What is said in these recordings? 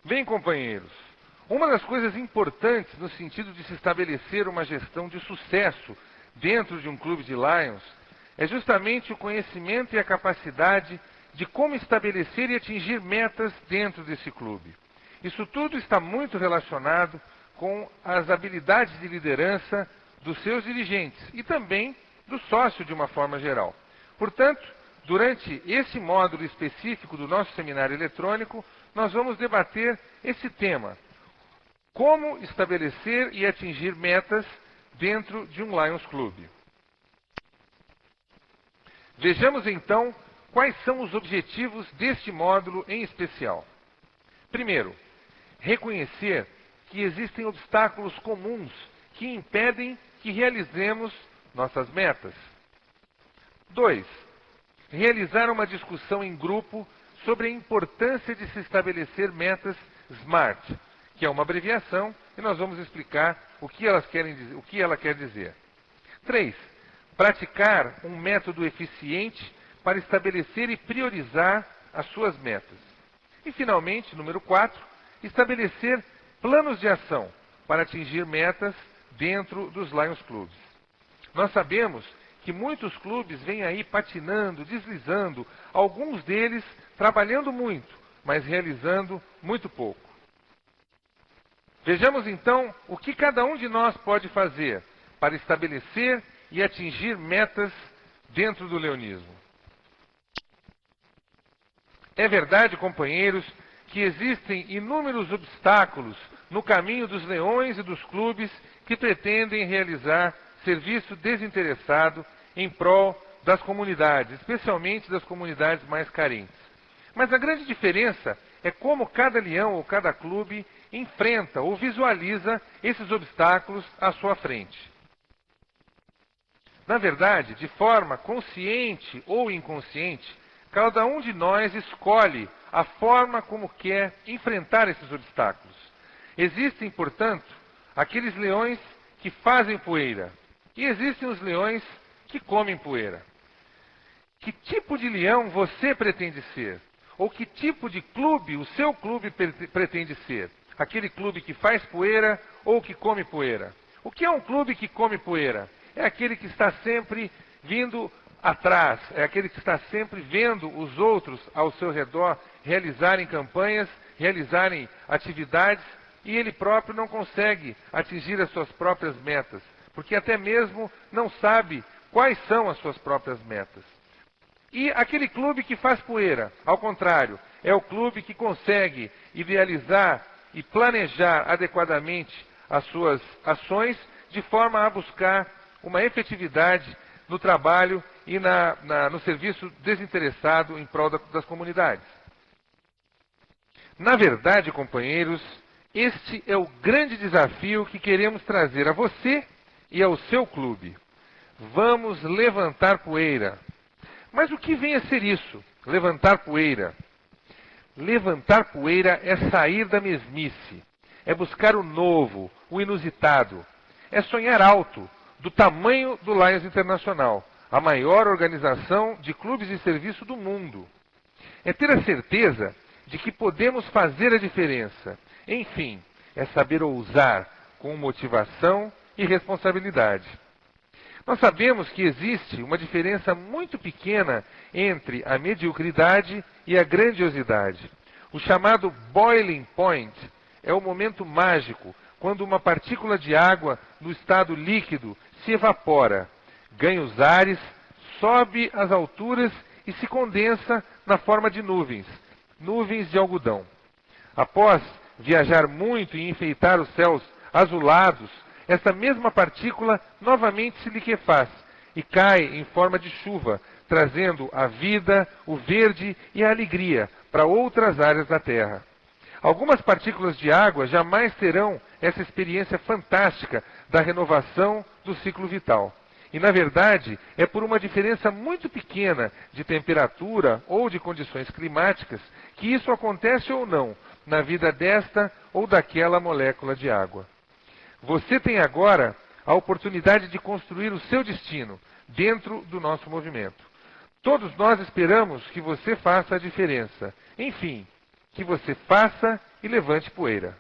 Bem, companheiros, uma das coisas importantes no sentido de se estabelecer uma gestão de sucesso dentro de um clube de Lions é justamente o conhecimento e a capacidade de como estabelecer e atingir metas dentro desse clube. Isso tudo está muito relacionado com as habilidades de liderança dos seus dirigentes e também do sócio de uma forma geral. Portanto, durante esse módulo específico do nosso seminário eletrônico, nós vamos debater esse tema: como estabelecer e atingir metas dentro de um Lions Club. Vejamos então quais são os objetivos deste módulo em especial. Primeiro, reconhecer que existem obstáculos comuns que impedem que realizemos nossas metas. 2. Realizar uma discussão em grupo sobre a importância de se estabelecer metas SMART, que é uma abreviação, e nós vamos explicar o que ela quer dizer. 3. Praticar um método eficiente para estabelecer e priorizar as suas metas. E, finalmente, número 4, estabelecer planos de ação para atingir metas dentro dos Lions Clubs. Nós sabemos que muitos clubes vêm aí patinando, deslizando, alguns deles trabalhando muito, mas realizando muito pouco. Vejamos então o que cada um de nós pode fazer para estabelecer e atingir metas dentro do leonismo. É verdade, companheiros, que existem inúmeros obstáculos no caminho dos leões e dos clubes que pretendem realizar serviço desinteressado em prol das comunidades, especialmente das comunidades mais carentes. Mas a grande diferença é como cada leão ou cada clube enfrenta ou visualiza esses obstáculos à sua frente. Na verdade, de forma consciente ou inconsciente, cada um de nós escolhe a forma como quer enfrentar esses obstáculos. Existem, portanto, aqueles leões que fazem poeira e existem os leões que comem poeira. Que tipo de leão você pretende ser? Ou que tipo de clube o seu clube pretende ser? Aquele clube que faz poeira ou que come poeira? O que é um clube que come poeira? É aquele que está sempre vindo atrás, é aquele que está sempre vendo os outros ao seu redor realizarem campanhas, realizarem atividades, e ele próprio não consegue atingir as suas próprias metas, porque até mesmo não sabe quais são as suas próprias metas. E aquele clube que faz poeira, ao contrário, é o clube que consegue idealizar e planejar adequadamente as suas ações de forma a buscar uma efetividade no trabalho e no serviço desinteressado em prol das comunidades. Na verdade, companheiros, este é o grande desafio que queremos trazer a você e ao seu clube. Vamos levantar poeira. Mas o que vem a ser isso? Levantar poeira. Levantar poeira é sair da mesmice. É buscar o novo, o inusitado. É sonhar alto, do tamanho do Lions Internacional, a maior organização de clubes de serviço do mundo. É ter a certeza de que podemos fazer a diferença. Enfim, é saber ousar com motivação e responsabilidade. Nós sabemos que existe uma diferença muito pequena entre a mediocridade e a grandiosidade. O chamado boiling point é o momento mágico, quando uma partícula de água no estado líquido se evapora, ganha os ares, sobe às alturas e se condensa na forma de nuvens, nuvens de algodão. Após viajar muito e enfeitar os céus azulados, essa mesma partícula novamente se liquefaz e cai em forma de chuva, trazendo a vida, o verde e a alegria para outras áreas da Terra. Algumas partículas de água jamais terão essa experiência fantástica da renovação do ciclo vital. E, na verdade, é por uma diferença muito pequena de temperatura ou de condições climáticas que isso acontece ou não na vida desta ou daquela molécula de água. Você tem agora a oportunidade de construir o seu destino dentro do nosso movimento. Todos nós esperamos que você faça a diferença. Enfim, que você faça e levante poeira.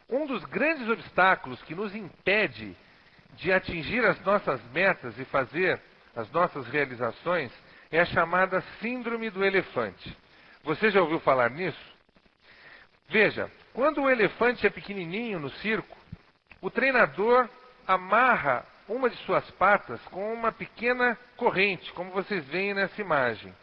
Um dos grandes obstáculos que nos impede de atingir as nossas metas e fazer as nossas realizações é a chamada síndrome do elefante. Você já ouviu falar nisso? Veja, quando o elefante é pequenininho no circo, o treinador amarra uma de suas patas com uma pequena corrente, como vocês veem nessa imagem.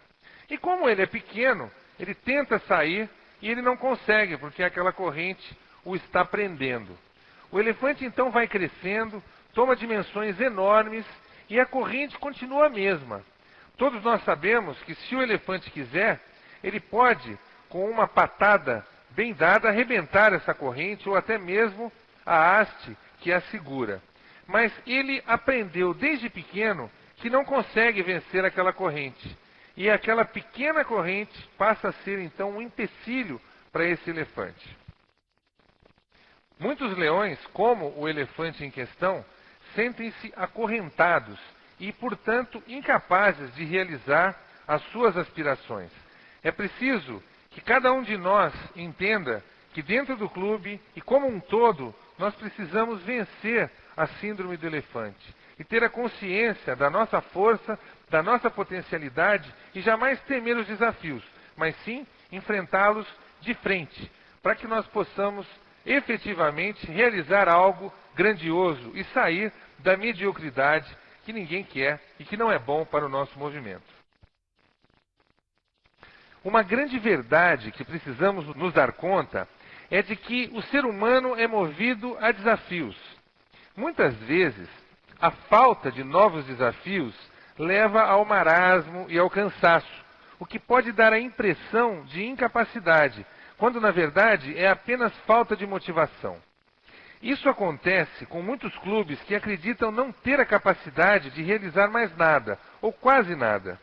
E como ele é pequeno, ele tenta sair e ele não consegue, porque aquela corrente o está prendendo. O elefante então vai crescendo, toma dimensões enormes e a corrente continua a mesma. Todos nós sabemos que se o elefante quiser, ele pode, com uma patada bem dada, arrebentar essa corrente ou até mesmo a haste que a segura. Mas ele aprendeu desde pequeno que não consegue vencer aquela corrente. E aquela pequena corrente passa a ser então um empecilho para esse elefante. Muitos leões, como o elefante em questão, sentem-se acorrentados e, portanto, incapazes de realizar as suas aspirações. É preciso que cada um de nós entenda que dentro do clube e como um todo, nós precisamos vencer a síndrome do elefante e ter a consciência da nossa força, da nossa potencialidade e jamais temer os desafios, mas sim enfrentá-los de frente, para que nós possamos efetivamente realizar algo grandioso e sair da mediocridade que ninguém quer e que não é bom para o nosso movimento. Uma grande verdade que precisamos nos dar conta é de que o ser humano é movido a desafios. Muitas vezes, a falta de novos desafios leva ao marasmo e ao cansaço, o que pode dar a impressão de incapacidade, quando na verdade é apenas falta de motivação. Isso acontece com muitos clubes que acreditam não ter a capacidade de realizar mais nada, ou quase nada.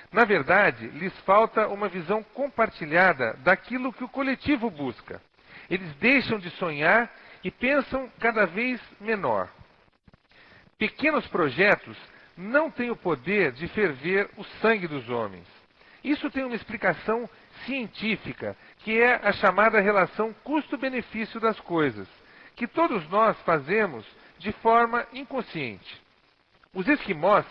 Na verdade, lhes falta uma visão compartilhada daquilo que o coletivo busca. Eles deixam de sonhar e pensam cada vez menor. Pequenos projetos não têm o poder de ferver o sangue dos homens. Isso tem uma explicação científica, que é a chamada relação custo-benefício das coisas, que todos nós fazemos de forma inconsciente. Os esquimós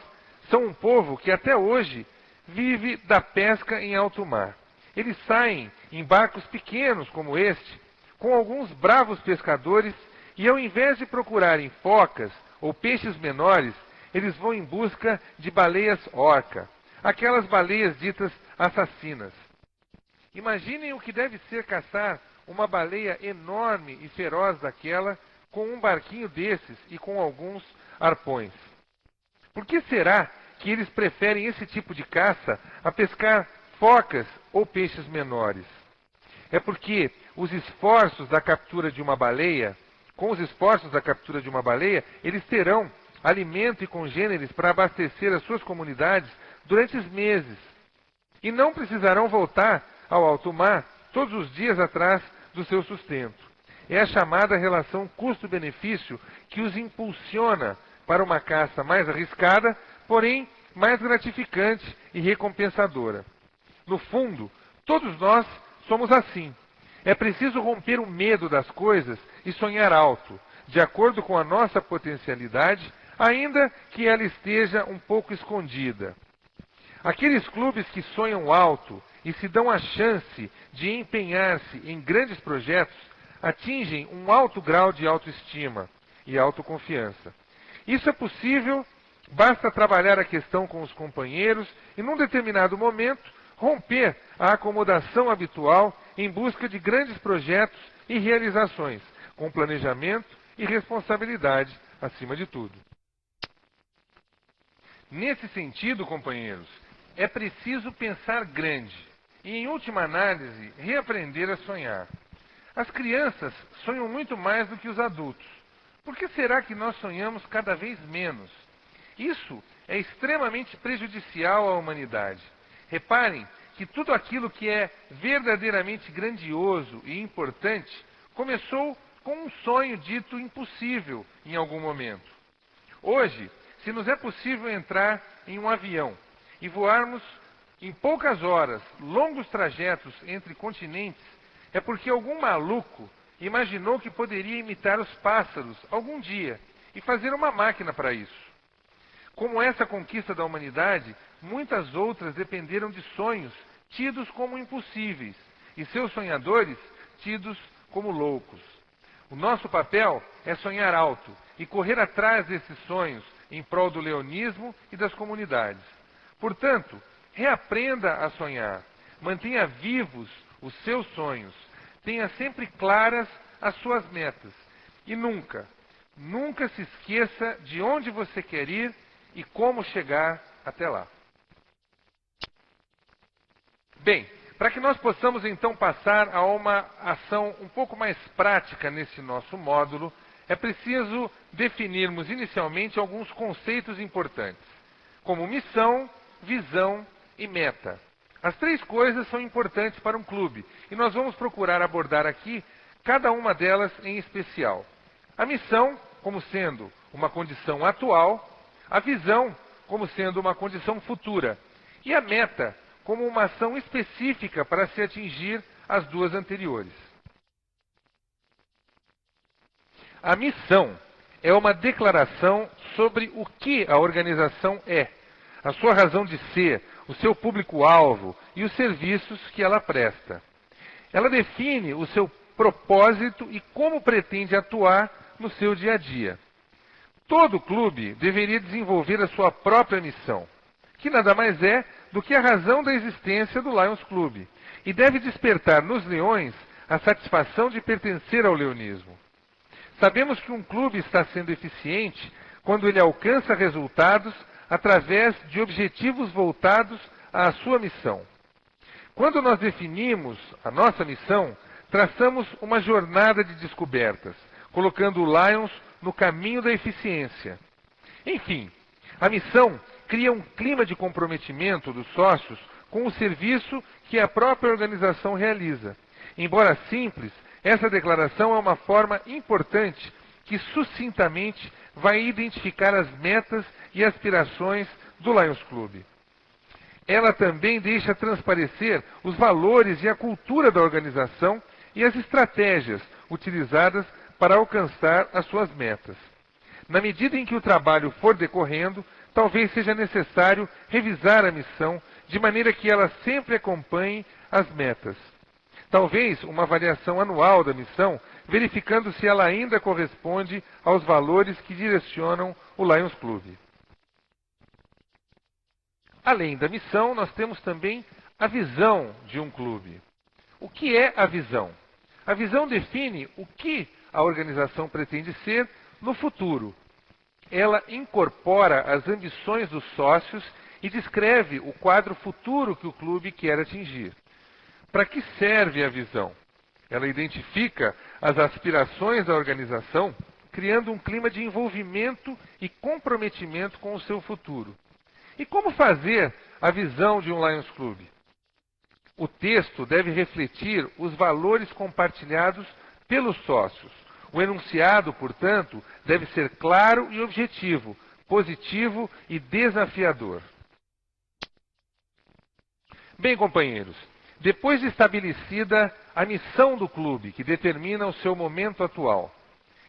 são um povo que até hoje vive da pesca em alto mar. Eles saem em barcos pequenos como este, com alguns bravos pescadores, e ao invés de procurarem focas ou peixes menores, eles vão em busca de baleias orca, aquelas baleias ditas assassinas. Imaginem o que deve ser caçar uma baleia enorme e feroz daquela, com um barquinho desses e com alguns arpões. Por que será que eles preferem esse tipo de caça a pescar focas ou peixes menores? É porque os esforços da captura de uma baleia, com os esforços da captura de uma baleia, eles terão alimento e congêneres para abastecer as suas comunidades durante meses. E não precisarão voltar ao alto mar todos os dias atrás do seu sustento. É a chamada relação custo-benefício que os impulsiona para uma caça mais arriscada, porém mais gratificante e recompensadora. No fundo, todos nós somos assim. É preciso romper o medo das coisas e sonhar alto, de acordo com a nossa potencialidade, ainda que ela esteja um pouco escondida. Aqueles clubes que sonham alto e se dão a chance de empenhar-se em grandes projetos atingem um alto grau de autoestima e autoconfiança. Isso é possível, basta trabalhar a questão com os companheiros e, num determinado momento, romper a acomodação habitual em busca de grandes projetos e realizações, com planejamento e responsabilidade acima de tudo. Nesse sentido, companheiros, é preciso pensar grande e, em última análise, reaprender a sonhar. As crianças sonham muito mais do que os adultos. Por que será que nós sonhamos cada vez menos? Isso é extremamente prejudicial à humanidade. Reparem que tudo aquilo que é verdadeiramente grandioso e importante começou com um sonho dito impossível em algum momento. Hoje, se nos é possível entrar em um avião e voarmos em poucas horas, longos trajetos entre continentes, é porque algum maluco imaginou que poderia imitar os pássaros algum dia e fazer uma máquina para isso. Como essa conquista da humanidade, muitas outras dependeram de sonhos tidos como impossíveis e seus sonhadores tidos como loucos. O nosso papel é sonhar alto e correr atrás desses sonhos em prol do leonismo e das comunidades. Portanto, reaprenda a sonhar, mantenha vivos os seus sonhos, tenha sempre claras as suas metas e nunca, nunca se esqueça de onde você quer ir e como chegar até lá. Bem, para que nós possamos então passar a uma ação um pouco mais prática nesse nosso módulo, é preciso definirmos inicialmente alguns conceitos importantes, como missão, visão e meta. As três coisas são importantes para um clube e nós vamos procurar abordar aqui cada uma delas em especial. A missão como sendo uma condição atual, a visão como sendo uma condição futura e a meta como uma ação específica para se atingir as duas anteriores. A missão é uma declaração sobre o que a organização é, a sua razão de ser, o seu público-alvo e os serviços que ela presta. Ela define o seu propósito e como pretende atuar no seu dia a dia. Todo clube deveria desenvolver a sua própria missão, que nada mais é do que a razão da existência do Lions Club, e deve despertar nos leões a satisfação de pertencer ao leonismo. Sabemos que um clube está sendo eficiente quando ele alcança resultados através de objetivos voltados à sua missão. Quando nós definimos a nossa missão, traçamos uma jornada de descobertas, colocando o Lions no caminho da eficiência. Enfim, a missão cria um clima de comprometimento dos sócios com o serviço que a própria organização realiza. Embora simples, essa declaração é uma forma importante que sucintamente vai identificar as metas e aspirações do Lions Club. Ela também deixa transparecer os valores e a cultura da organização e as estratégias utilizadas para alcançar as suas metas. Na medida em que o trabalho for decorrendo, talvez seja necessário revisar a missão de maneira que ela sempre acompanhe as metas. Talvez uma avaliação anual da missão, verificando se ela ainda corresponde aos valores que direcionam o Lions Club. Além da missão, nós temos também a visão de um clube. O que é a visão? A visão define o que a organização pretende ser no futuro. Ela incorpora as ambições dos sócios e descreve o quadro futuro que o clube quer atingir. Para que serve a visão? Ela identifica as aspirações da organização, criando um clima de envolvimento e comprometimento com o seu futuro. E como fazer a visão de um Lions Club? O texto deve refletir os valores compartilhados pelos sócios. O enunciado, portanto, deve ser claro e objetivo, positivo e desafiador. Bem, companheiros, depois de estabelecida a missão do clube, que determina o seu momento atual,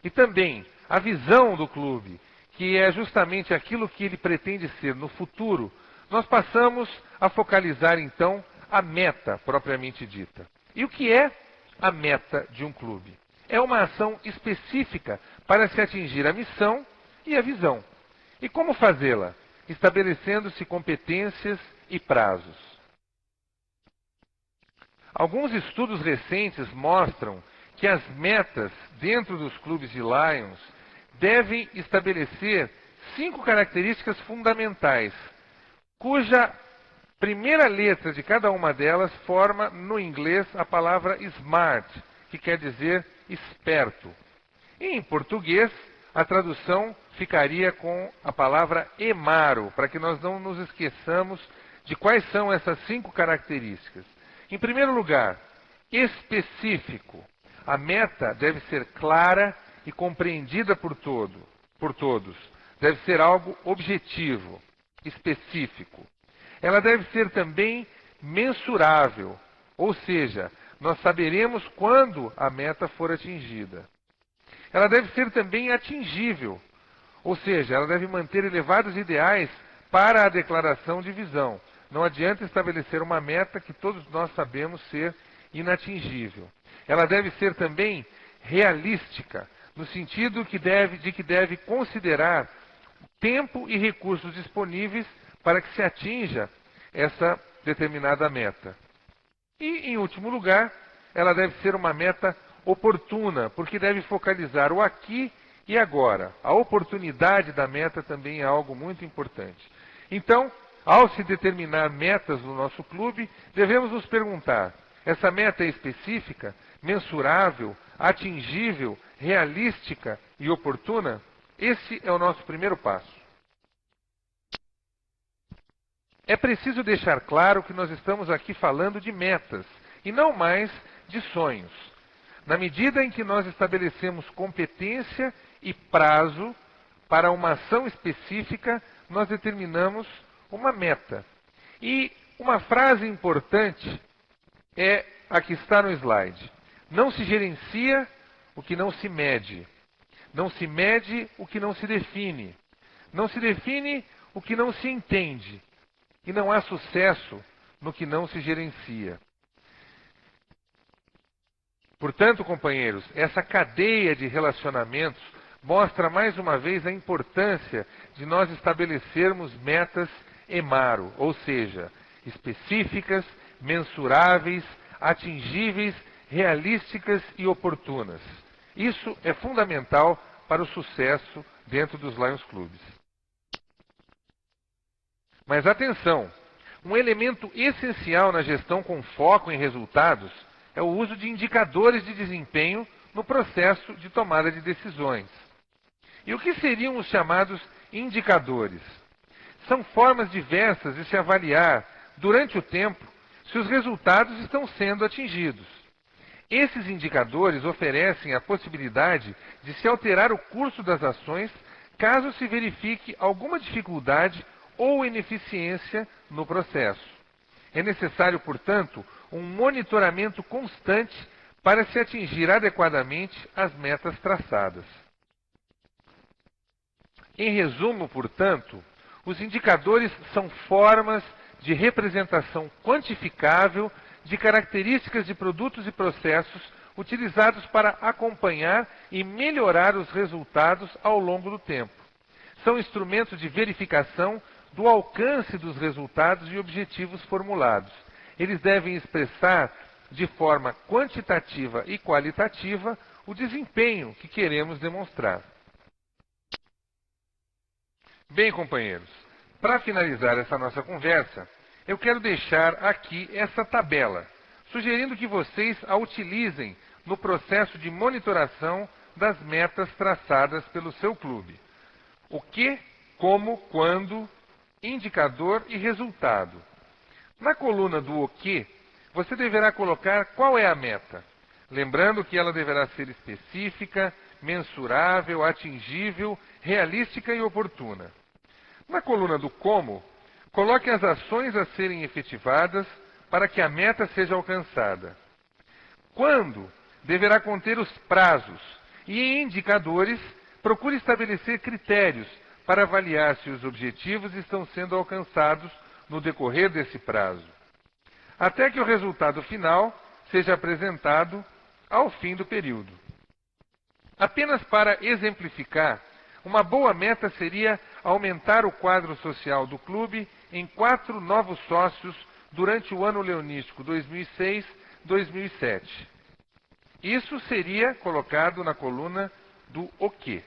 e também a visão do clube, que é justamente aquilo que ele pretende ser no futuro, nós passamos a focalizar então a meta propriamente dita. E o que é a meta de um clube? É uma ação específica para se atingir a missão e a visão. E como fazê-la? Estabelecendo-se competências e prazos. Alguns estudos recentes mostram que as metas dentro dos clubes de Lions devem estabelecer 5 características fundamentais, cuja primeira letra de cada uma delas forma, no inglês, a palavra SMART, que quer dizer esperto. E em português, a tradução ficaria com a palavra EMARO, para que nós não nos esqueçamos de quais são essas 5 características. Em primeiro lugar, específico. A meta deve ser clara e compreendida por todos. Deve ser algo objetivo, específico. Ela deve ser também mensurável, ou seja, nós saberemos quando a meta for atingida. Ela deve ser também atingível, ou seja, ela deve manter elevados ideais para a declaração de visão. Não adianta estabelecer uma meta que todos nós sabemos ser inatingível. Ela deve ser também realística, no sentido de que deve considerar tempo e recursos disponíveis para que se atinja essa determinada meta. E, em último lugar, ela deve ser uma meta oportuna, porque deve focalizar o aqui e agora. A oportunidade da meta também é algo muito importante. Então, ao se determinar metas no nosso clube, devemos nos perguntar: essa meta é específica, mensurável, atingível, realística e oportuna? Esse é o nosso primeiro passo. É preciso deixar claro que nós estamos aqui falando de metas e não mais de sonhos. Na medida em que nós estabelecemos competência e prazo para uma ação específica, nós determinamos uma meta. E uma frase importante é a que está no slide. Não se gerencia o que não se mede. Não se mede o que não se define. Não se define o que não se entende. E não há sucesso no que não se gerencia. Portanto, companheiros, essa cadeia de relacionamentos mostra mais uma vez a importância de nós estabelecermos metas EMARO, ou seja, específicas, mensuráveis, atingíveis, realísticas e oportunas. Isso é fundamental para o sucesso dentro dos Lions Clubes. Mas atenção, um elemento essencial na gestão com foco em resultados é o uso de indicadores de desempenho no processo de tomada de decisões. E o que seriam os chamados indicadores? São formas diversas de se avaliar, durante o tempo, se os resultados estão sendo atingidos. Esses indicadores oferecem a possibilidade de se alterar o curso das ações caso se verifique alguma dificuldade ou ineficiência no processo. É necessário, portanto, um monitoramento constante para se atingir adequadamente as metas traçadas. Em resumo, portanto, os indicadores são formas de representação quantificável de características de produtos e processos utilizados para acompanhar e melhorar os resultados ao longo do tempo. São instrumentos de verificação do alcance dos resultados e objetivos formulados. Eles devem expressar de forma quantitativa e qualitativa o desempenho que queremos demonstrar. Bem, companheiros, para finalizar essa nossa conversa, eu quero deixar aqui essa tabela, sugerindo que vocês a utilizem no processo de monitoração das metas traçadas pelo seu clube. O que, como, quando, indicador e resultado. Na coluna do o que, você deverá colocar qual é a meta, lembrando que ela deverá ser específica, mensurável, atingível, realística e oportuna. Na coluna do como, coloque as ações a serem efetivadas para que a meta seja alcançada. Quando, deverá conter os prazos e em indicadores, procure estabelecer critérios para avaliar se os objetivos estão sendo alcançados no decorrer desse prazo, até que o resultado final seja apresentado ao fim do período. Apenas para exemplificar, uma boa meta seria aumentar o quadro social do clube em 4 novos sócios durante o ano leonístico 2006-2007. Isso seria colocado na coluna do o que.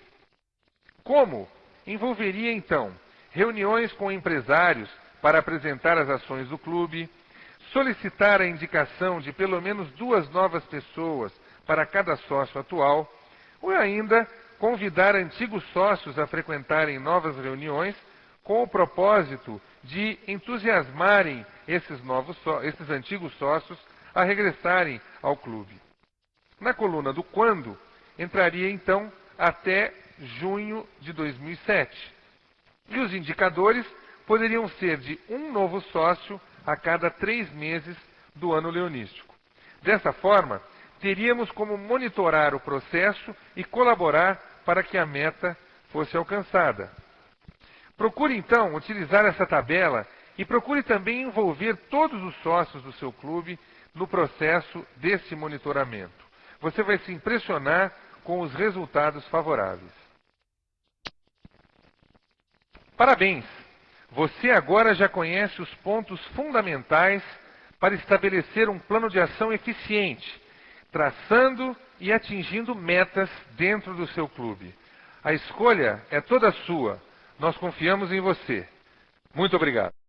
Como? Envolveria, então, reuniões com empresários para apresentar as ações do clube, solicitar a indicação de pelo menos 2 novas pessoas para cada sócio atual, ou ainda convidar antigos sócios a frequentarem novas reuniões com o propósito de entusiasmarem esses antigos sócios a regressarem ao clube. Na coluna do quando, entraria então até junho de 2007. E os indicadores poderiam ser de um novo sócio a cada 3 meses do ano leonístico. Dessa forma, teríamos como monitorar o processo e colaborar para que a meta fosse alcançada. Procure então utilizar essa tabela e procure também envolver todos os sócios do seu clube no processo desse monitoramento. Você vai se impressionar com os resultados favoráveis. Parabéns! Você agora já conhece os pontos fundamentais para estabelecer um plano de ação eficiente, traçando e atingindo metas dentro do seu clube. A escolha é toda sua. Nós confiamos em você. Muito obrigado.